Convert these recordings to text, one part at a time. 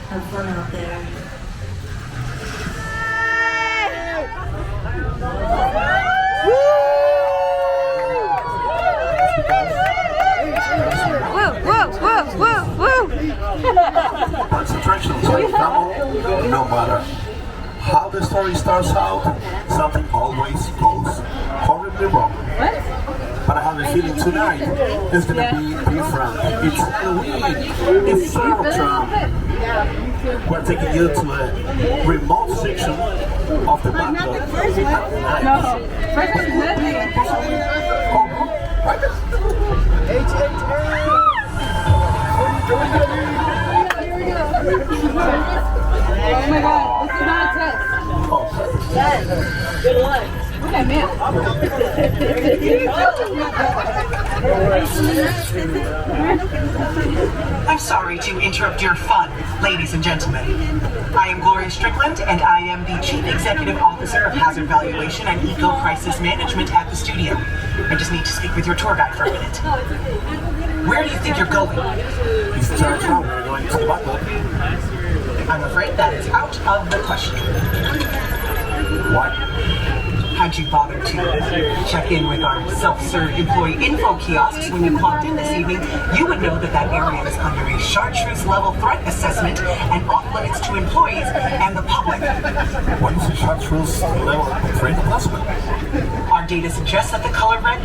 Have fun out there. Concentration inside trouble, no matter how the story starts out, something always goes horribly wrong. But I have a feeling tonight is gonna be different. It's Halloween, it's Tram. We're taking you to a remote section of the battle at night. HHN! Oh my god, this is not a test. Yes. Good luck. Okay, man. I'm sorry to interrupt your fun, ladies and gentlemen. I am Gloria Strickland, and I am the Chief Executive Officer of Hazard Valuation and Eco Crisis Management at the studio. I just need to speak with your tour guide for a minute. Where do you think you're going? He's Tram. We're going to the battle. I'm afraid that is out of the question. What? Had you bothered to check in with our self-serve employee info kiosks when you clocked in this evening, you would know that that area is under a chartreuse level threat assessment and off limits to employees and the public. What is a chartreuse level threat assessment? Our data suggests that the color red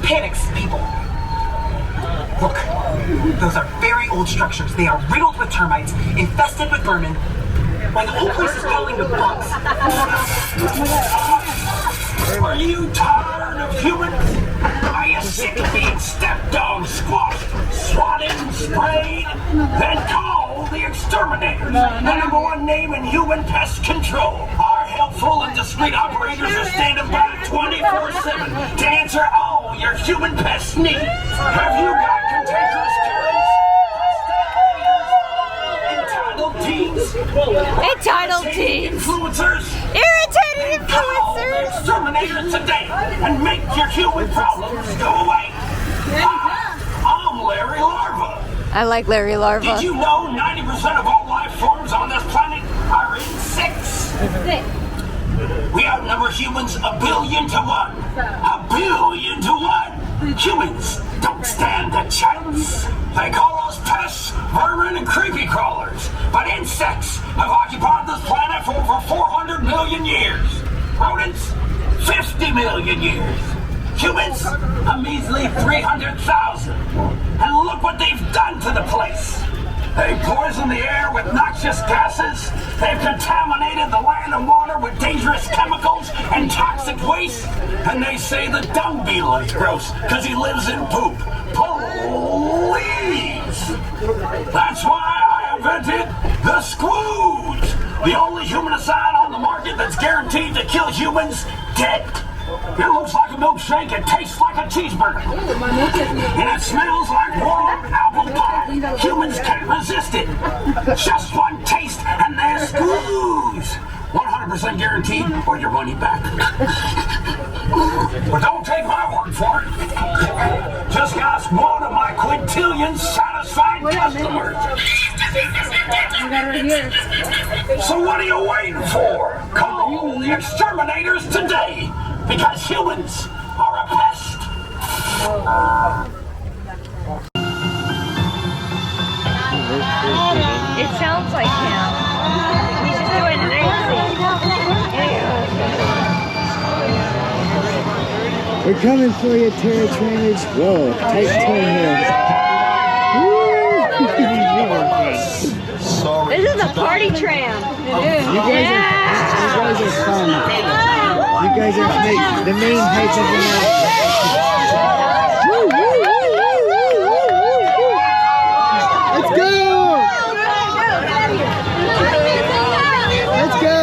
panics people. Look, those are very old structures. They are riddled with termites, infested with vermin. Why, the whole place is crawling with bugs. Are you tired of humans? Are you sick of being stepped on, squashed, swatted, and sprayed? Then call the Exterminatorz, the #1 name in human pest control. Our helpful and discreet operators are standing by 24/7 to answer all your human pest needs. Have you got cantankerous carries? Entitled teens? Entitled teens! Influencers? Irritated Call the influencers! Exterminatorz today and make your human problems go away. I'm Larry Larva. I like Larry Larva. Did you know 90% of all life forms on this planet are insects? We outnumber humans 1 billion to 1. 1 billion to 1. Humans don't stand a chance. They call us pests, vermin, and creepy crawlers. But insects have occupied this planet for over 400 million years. Rodents, 50 million years. Humans, a measly 300,000. And look what they've done to the place. They poison the air with noxious gases. They've contaminated the land and water with dangerous chemicals and toxic waste. And they say the dung beetle is gross because he lives in poop. Please! That's why I invented the Squooze, the only humanicide on the market that's guaranteed to kill humans dead. It looks like a milkshake, it tastes like a cheeseburger, and it smells like warm apple pie. Humans can't resist it. Just one taste and they're Squooze. 100% guaranteed or your money back. But don't take my word for it. Just ask one of my quintillion satisfied customers. So what are you waiting for? Call the Exterminatorz today, because humans are a pest. It sounds like him. He's just doing an accent. We're coming for you, Terratrainers. Whoa, tight turn here. Sorry. This is a party tram. You guys are fun. You guys are the main heights of the mountain. Let's go! Let's go!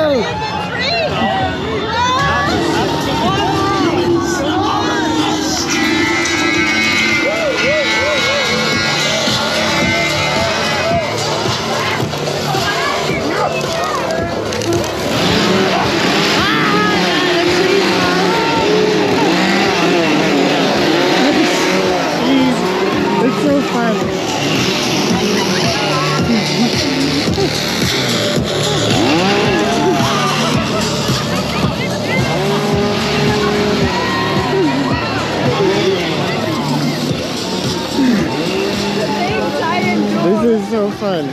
so fun.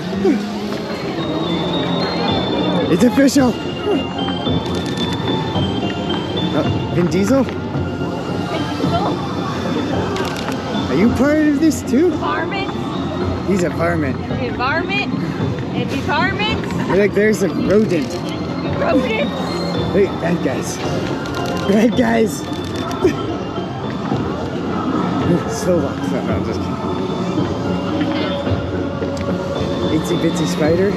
It's official. Vin Diesel? Are you part of this too? Varmint. He's a varmint. Environment. And department. Look, there's a rodent. Rodent. Wait, bad guys. Bad guys. Slow walk. No, I'm just kidding. Itsy bitsy spider.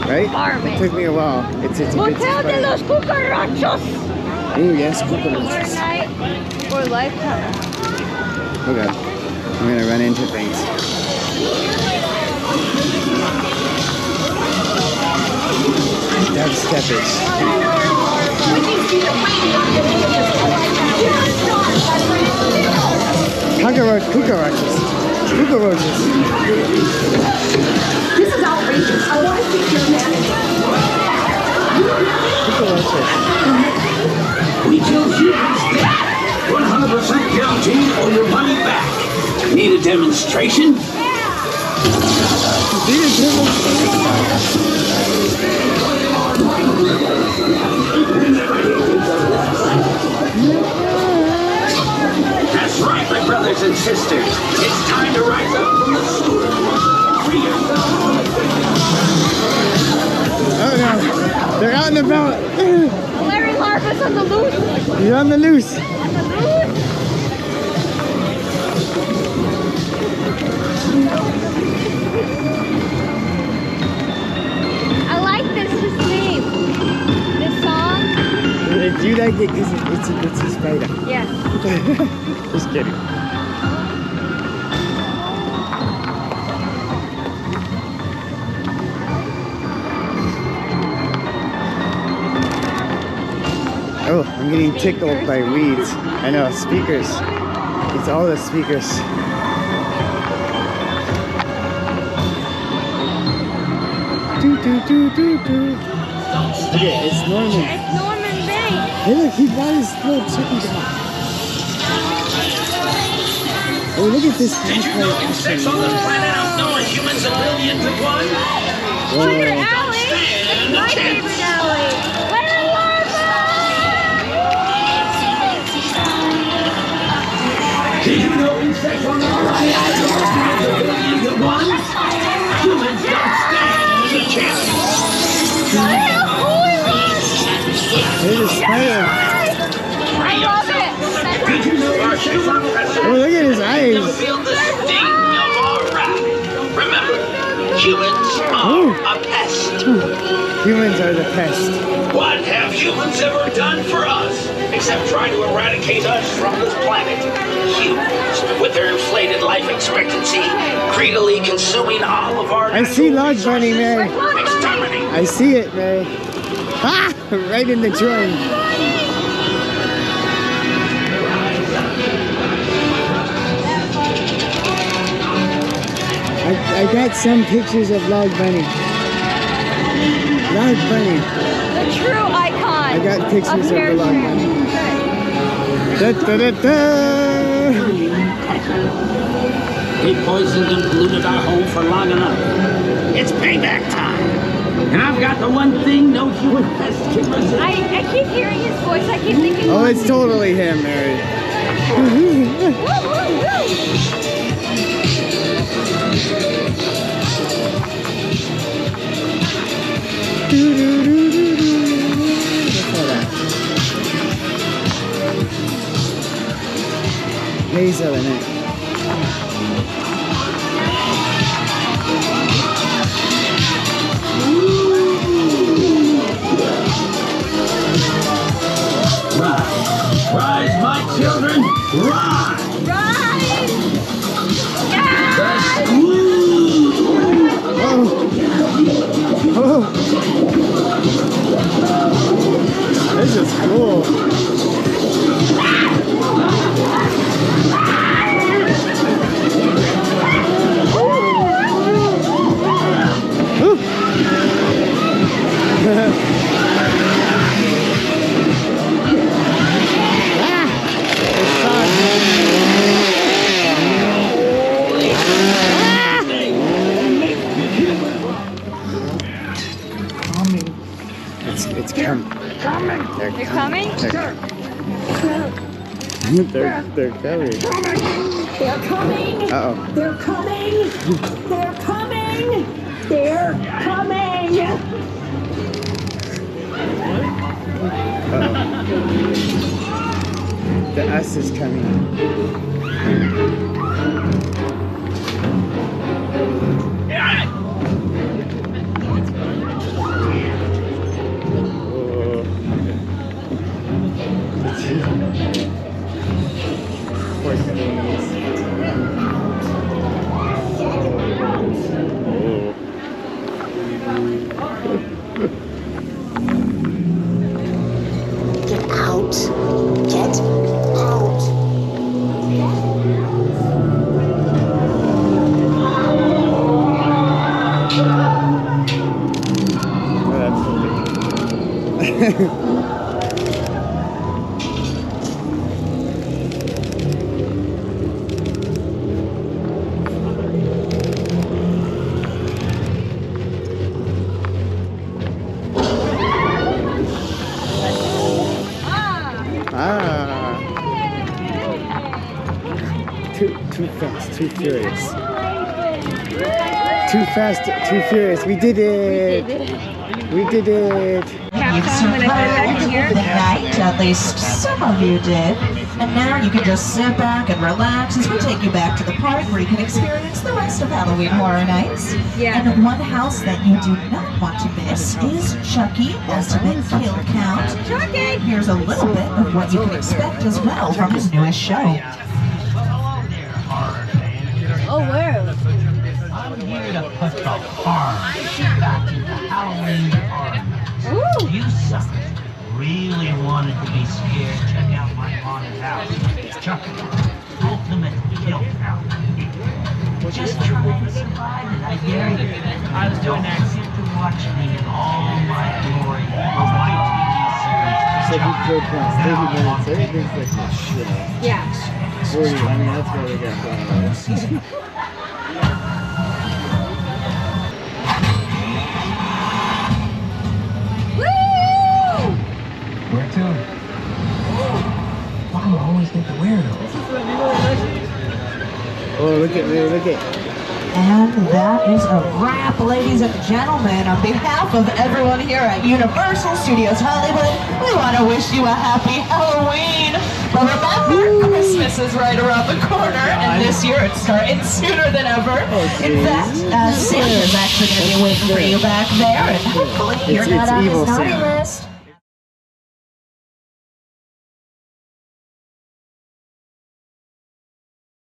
Right? Varmint. It took me a while. It's itsy bitsy Hotel de los spider. Cucarachos. Ooh, yes, cucarachas. Overnight or lifetime. Okay. I'm gonna run into things. Dubsteppers. Cucarachas. Cucarachas. This is outrageous. I want to speak to your manager. Cucarachas. We kill humans. 100% guaranteed or your money back. Need a demonstration? That's right, my brothers and sisters. It's time to rise up from the sewer. Free yourself. Oh no, they're out and about. Larry Larva's on the loose. You're on the loose. On the loose. I like this name. This song. Do you like it because it's a bitsy spider? Yes. Just kidding. Oh, I'm getting tickled by weeds. I know, speakers. It's all the speakers. Do do do do do. Okay, it's Norman. It's Norman Bates. Hey look, he brought his little chicken dog. Oh, look at this Did you know insects on this planet outnumber humans a billion to one? Look at Allie. It's my favorite Allie. Larry Larva. Did you know insects on this planet outnumber humans a billion to one? Humans don't stand a chance. There's a spider. I love it. Did you know insects on this Oh, look at his eyes. feel the sting of our wrath? Remember, humans are a pest. Humans are the pest. What have humans ever done for us? Except try to eradicate us from this planet. Humans, with their inflated life expectancy, greedily consuming all of our I see Log Bunny, Mary. exterminate. I see it, Mary. Ah! Right in the joint. I got some pictures of Log Bunny. Log Bunny. The true icon. I got pictures of the Log Bunny. Da, da, da, da. We poisoned and polluted our home for long enough. It's payback time. And I've got the one thing no human pest can resist. I keep hearing his voice. I keep thinking. Oh, it's totally him, Mary. Hazel in it. Rise, my children, rise! Rise! Yeah! Oh. Oh. This is cool. They're coming? They're coming. They're coming. Uh-oh. They're coming. They're coming. They're coming. Uh-oh. The us is coming. Poor things. Get out. Get out. Oh, that's funny. Too fast, too furious. Too fast, too furious. We did it! We did it! You've survived the night, at least some of you did. And now you can just sit back and relax as we take you back to the park where you can experience the rest of Halloween Horror Nights. Yeah. And one house that you do not want to miss is Chucky Ultimate Kill Count. Chucky! Here's a little bit of what you can expect as well from his newest show. Oh, where? I'm here to put the horror back into Halloween horror. Ooh! You suckers really wanted to be scared. Check out my haunted house. Chucky, Ultimate Kill Count. Just try to survive it, I dare you. I was doing that. Don't get to watch me in all my glory for my TV series. So we killed past 30 minutes. Everything's like this, you know. Yeah. 40, I mean, that's why we got going. Woo! Where to? Why do I always get the weirdo? Oh, look at me, look at. And that is a wrap, ladies and gentlemen. On behalf of everyone here at Universal Studios Hollywood, we want to wish you a happy Halloween. But remember, Christmas is right around the corner, and this year it's starting sooner than ever. In fact, Santa's actually going to be waiting for you back there, and hopefully you're not on his naughty list.